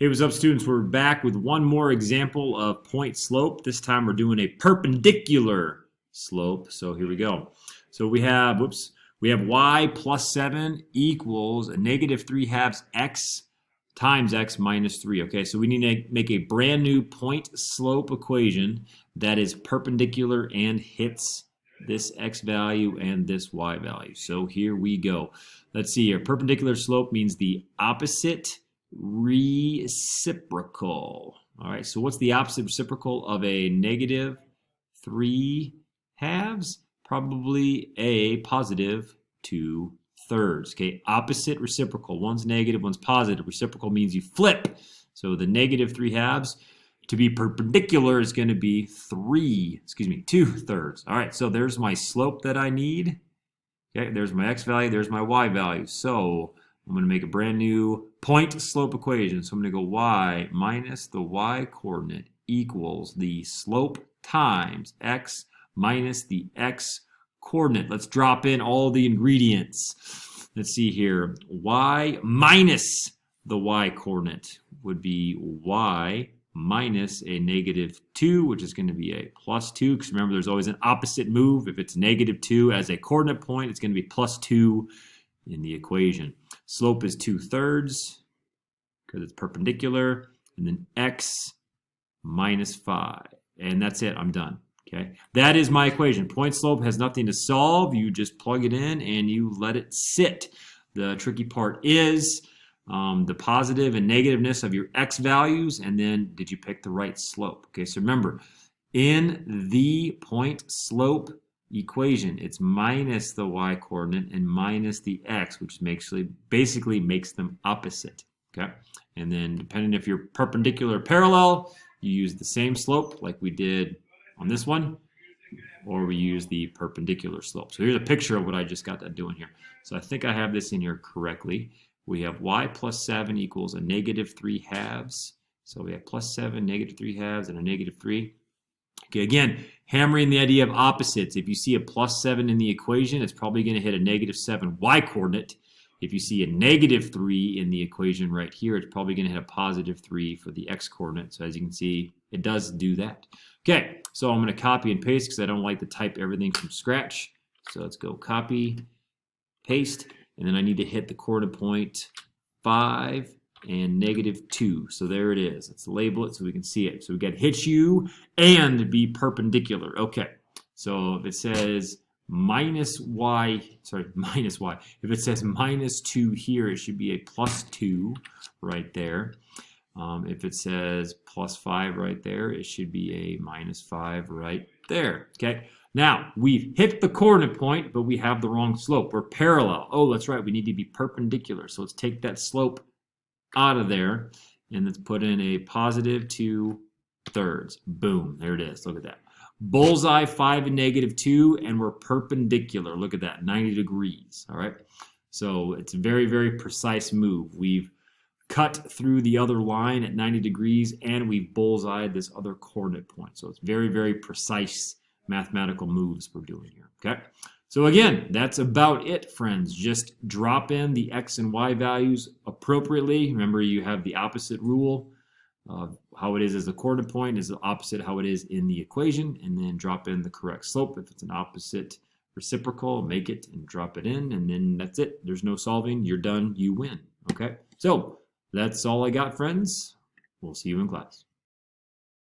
Hey, what's up, students? We're back with one more example of point slope. This time we're doing a perpendicular slope. So here we go. So we have, y plus 7 equals a negative 3/2 x times x minus 3. Okay, so we need to make a brand new point slope equation that is perpendicular and hits this x value and this y value. So here we go. Let's see here. Perpendicular slope means the opposite reciprocal. All right, so what's the opposite reciprocal of a negative 3/2? Probably a positive 2/3. Okay, opposite reciprocal. One's negative, one's positive. Reciprocal means you flip. So the negative 3/2 to be perpendicular is going to be 2/3. All right, so there's my slope that I need. Okay, there's my x value, there's my y value. So I'm going to make a brand new point slope equation. So I'm going to go y minus the y coordinate equals the slope times x minus the x coordinate. Let's drop in all the ingredients. Let's see here. Y minus the y coordinate would be y minus a negative 2, which is going to be a plus 2. Because remember, there's always an opposite move. If it's negative 2 as a coordinate point, it's going to be plus 2 in the equation. Slope is 2/3 because it's perpendicular, and then x minus 5. And that's it. I'm done. Okay, that is my equation. Point slope has nothing to solve. You just plug it in and you let it sit. The tricky part is the positive and negativeness of your x values, and then did you pick the right slope? Okay, so remember, in the point slope equation, it's minus the y coordinate and minus the x, which basically makes them opposite. Okay, and then depending if you're perpendicular or parallel, you use the same slope like we did on this one, or we use the perpendicular slope. So here's a picture of what I just got done doing here. So I think I have this in here correctly. We have y plus 7 equals a negative 3/2. So we have plus 7, negative 3/2, and a negative 3. Okay, again, hammering the idea of opposites. If you see a plus 7 in the equation, it's probably going to hit a negative 7 y coordinate. If you see a negative 3 in the equation right here, it's probably going to hit a positive 3 for the x coordinate. So as you can see, it does do that. Okay, so I'm going to copy and paste because I don't like to type everything from scratch. So let's go copy, paste, and then I need to hit the coordinate point 5 and negative 2. So there it is. Let's label it so we can see it. So we got hit you and be perpendicular. Okay, so if it says minus y, if it says minus 2 here, it should be a plus 2 right there. If it says plus 5 right there, it should be a minus 5 right there. Okay, now we've hit the coordinate point, but we have the wrong slope. We're parallel. Oh, that's right, we need to be perpendicular. So let's take that slope out of there, and let's put in a positive 2/3. Boom, there it is. Look at that. Bullseye, 5 and negative 2, and we're perpendicular. Look at that, 90 degrees. All right, so it's a very, very precise move. We've cut through the other line at 90 degrees, and we've bullseyed this other coordinate point. So it's very, very precise mathematical moves we're doing here. Okay, so again, that's about it, friends. Just drop in the x and y values appropriately. Remember, you have the opposite rule. How it is as a coordinate point is the opposite how it is in the equation, and then drop in the correct slope. If it's an opposite reciprocal, make it and drop it in, and then that's it. There's no solving. You're done. You win. Okay, so that's all I got, friends. We'll see you in class.